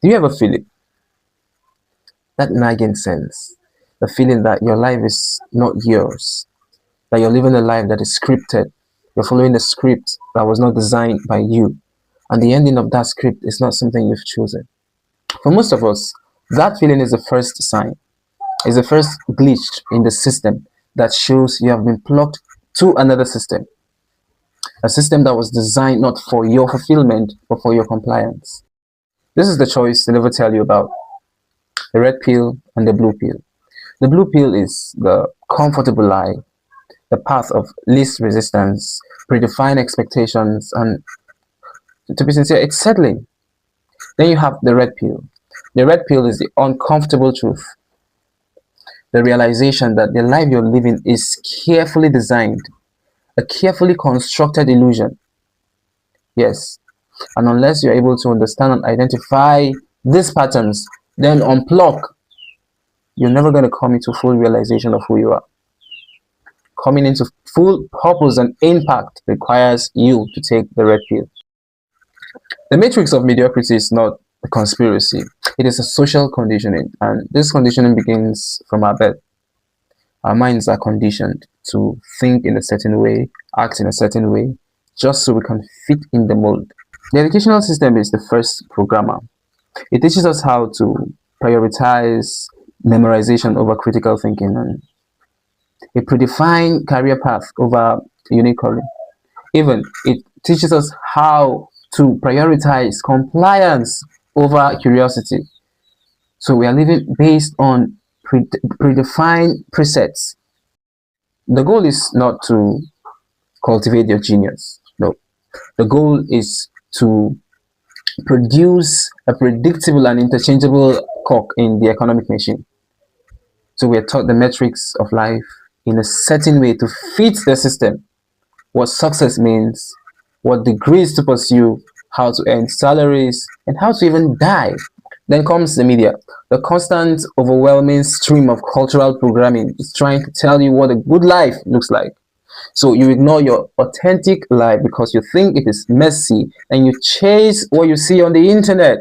Do you ever feel it? That nagging sense, the feeling that your life is not yours, that you're living a life that is scripted, you're following a script that was not designed by you, and the ending of that script is not something you've chosen. For most of us, that feeling is the first sign, is the first glitch in the system that shows you have been plugged to another system, a system that was designed not for your fulfillment, but for your compliance. This is the choice they never tell you about: the red pill and the blue pill. The blue pill is the comfortable lie, the path of least resistance, predefined expectations, and to be sincere, it's settling. Then you have the red pill. The red pill is the uncomfortable truth, the realization that the life you're living is carefully designed, a carefully constructed illusion. Yes, and unless you're able to understand and identify these patterns, then unplug, you're never going to come into full realization of who you are. Coming into full purpose and impact requires you to take the red pill. The matrix of mediocrity is not a conspiracy, it is a social conditioning, and this conditioning begins from our birth. Our minds are conditioned to think in a certain way, act in a certain way, just so we can fit in the mold. The educational system is the first programmer. It teaches us how to prioritize memorization over critical thinking, and a predefined career path over unique calling. Even it teaches us how to prioritize compliance over curiosity. So we are living based on predefined presets. The goal is not to cultivate your genius. No. The goal is to produce a predictable and interchangeable cock in the economic machine. So we are taught the metrics of life in a certain way to fit the system. What success means, what degrees to pursue, how to earn salaries, and how to even die. Then comes the media. The constant, overwhelming stream of cultural programming is trying to tell you what a good life looks like. So you ignore your authentic life because you think it is messy, and you chase what you see on the internet.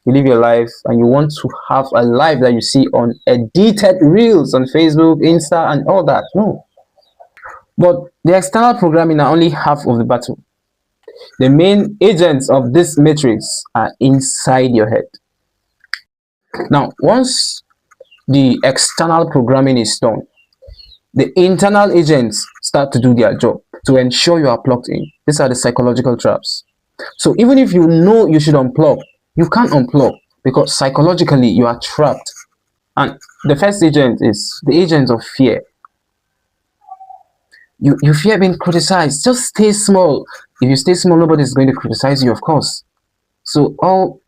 You live your life and you want to have a life that you see on edited reels on Facebook, Insta, and all that. No. But the external programming are only half of the battle. The main agents of this matrix are inside your head. Now, once the external programming is done, the internal agents start to do their job to ensure you are plugged in. These are the psychological traps. So even if you know you should unplug, you can't unplug because psychologically you are trapped. And the first agent is the agent of fear. You fear being criticized. Just stay small. If you stay small, nobody is going to criticize you, of course. So all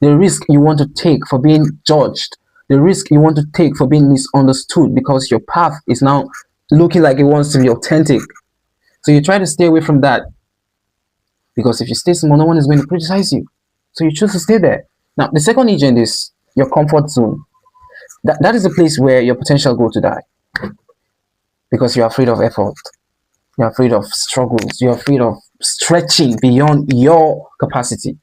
the risk you want to take for being judged, the risk you want to take for being misunderstood because your path is now looking like it wants to be authentic. So you try to stay away from that because if you stay small, no one is going to criticize you. So you choose to stay there. Now, the second agent is your comfort zone. That is the place where your potential go to die because you're afraid of effort. You're afraid of struggles. You're afraid of stretching beyond your capacity.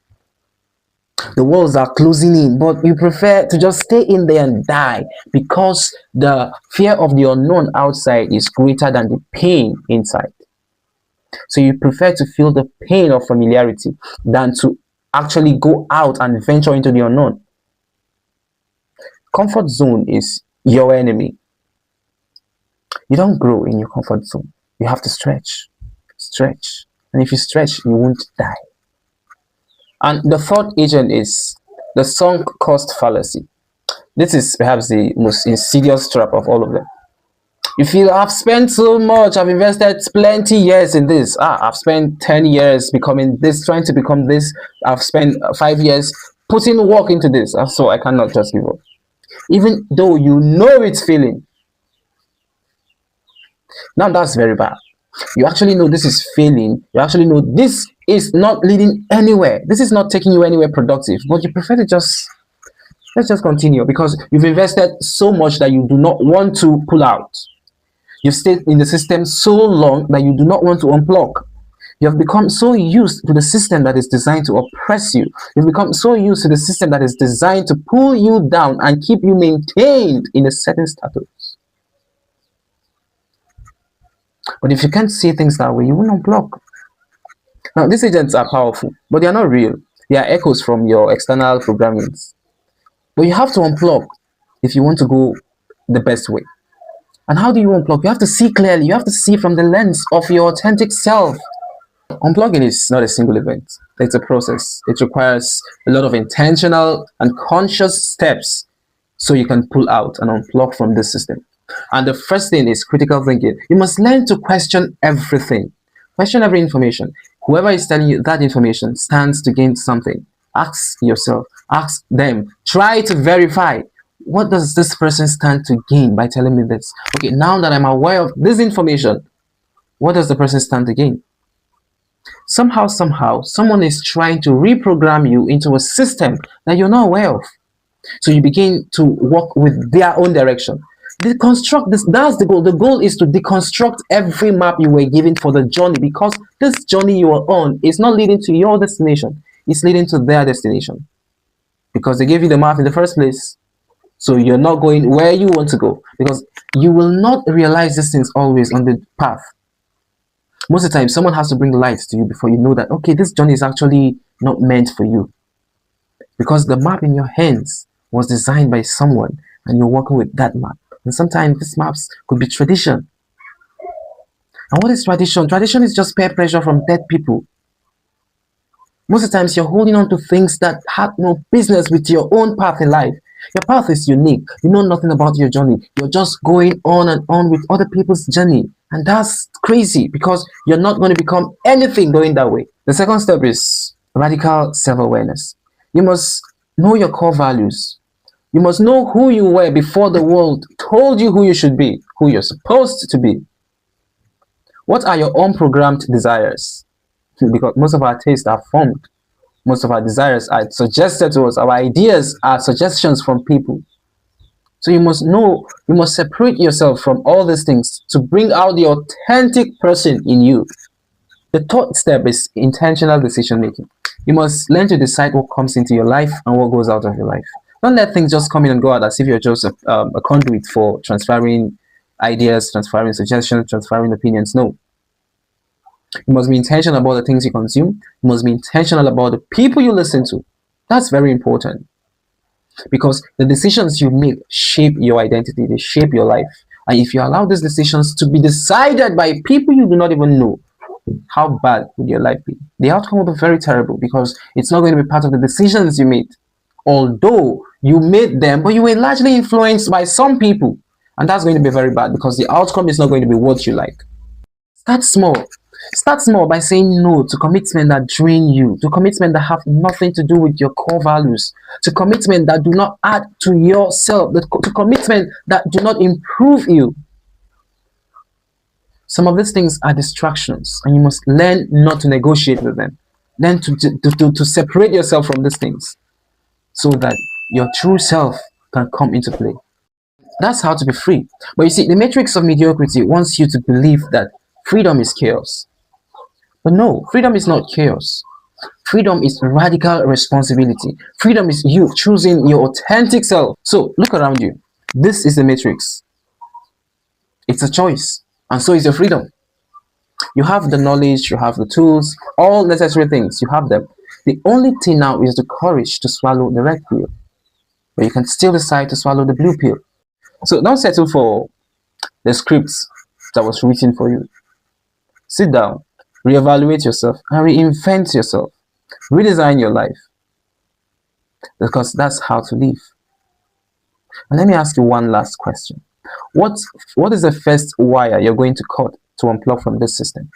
The walls are closing in, but you prefer to just stay in there and die because the fear of the unknown outside is greater than the pain inside. So you prefer to feel the pain of familiarity than to actually go out and venture into the unknown. Comfort zone is your enemy. You don't grow in your comfort zone. You have to stretch. And if you stretch, you won't die. And the fourth agent is the sunk cost fallacy. This is perhaps the most insidious trap of all of them. You feel, I've spent so much, I've invested plenty years in this. I've spent 10 years becoming this, trying to become this. I've spent 5 years putting work into this. So I cannot just give up. Even though you know it's failing. Now that's very bad. You actually know this is failing. You actually know this is not leading anywhere. This is not taking you anywhere productive. But you prefer to let's just continue because you've invested so much that you do not want to pull out. You've stayed in the system so long that you do not want to unplug. You have become so used to the system that is designed to oppress you. You've become so used to the system that is designed to pull you down and keep you maintained in a certain status. But if you can't see things that way, you will not block. Now, these agents are powerful, but they are not real. They are echoes from your external programmings. But you have to unplug if you want to go the best way. And how do you unplug? You have to see clearly. You have to see from the lens of your authentic self. Unplugging is not a single event. It's a process. It requires a lot of intentional and conscious steps so you can pull out and unplug from this system. And the first thing is critical thinking. You must learn to question everything. Question every information. Whoever is telling you that information stands to gain something. Ask yourself, ask them, try to verify. What does this person stand to gain by telling me this? Okay, now that I'm aware of this information, what does the person stand to gain? Somehow, someone is trying to reprogram you into a system that you're not aware of. So you begin to walk with their own direction. Deconstruct this. That's the goal. The goal is to deconstruct every map you were given for the journey, because this journey you are on is not leading to your destination. It's leading to their destination. Because they gave you the map in the first place. So you're not going where you want to go, because you will not realize these things always on the path. Most of the time, someone has to bring light to you before you know that, okay, this journey is actually not meant for you. Because the map in your hands was designed by someone and you're working with that map. And sometimes these maps could be tradition. And what is tradition? Tradition is just peer pressure from dead people. Most of the times you're holding on to things that have no business with your own path in life. Your path is unique. You know nothing about your journey. You're just going on and on with other people's journey. And that's crazy, because you're not going to become anything going that way. The second step is radical self-awareness. You must know your core values. You must know who you were before the world told you who you should be, who you're supposed to be. What are your unprogrammed desires? Because most of our tastes are formed. Most of our desires are suggested to us. Our ideas are suggestions from people. So you must know, you must separate yourself from all these things to bring out the authentic person in you. The third step is intentional decision making. You must learn to decide what comes into your life and what goes out of your life. Don't let things just come in and go out as if you're just a conduit for transferring ideas, transferring suggestions, transferring opinions. No. You must be intentional about the things you consume. You must be intentional about the people you listen to. That's very important. Because the decisions you make shape your identity, they shape your life. And if you allow these decisions to be decided by people you do not even know, how bad would your life be? The outcome will be very terrible, because it's not going to be part of the decisions you made. Although you made them, but you were largely influenced by some people. And that's going to be very bad, because the outcome is not going to be what you like. Start small. Start small by saying no to commitments that drain you, to commitments that have nothing to do with your core values, to commitments that do not add to yourself, to commitments that do not improve you. Some of these things are distractions, and you must learn not to negotiate with them. Learn to separate yourself from these things so that your true self can come into play. That's how to be free. But you see, the matrix of mediocrity wants you to believe that freedom is chaos. But no, freedom is not chaos. Freedom is radical responsibility. Freedom is you choosing your authentic self. So look around you. This is the matrix. It's a choice. And so is your freedom. You have the knowledge, you have the tools, all necessary things, you have them. The only thing now is the courage to swallow the red pill. But you can still decide to swallow the blue pill. So don't settle for the scripts that was written for you. Sit down, reevaluate yourself, and reinvent yourself. Redesign your life. Because that's how to live. And let me ask you one last question. What is the first wire you're going to cut to unplug from this system?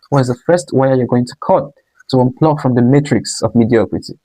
What is the first wire you're going to cut to unplug from the matrix of mediocrity?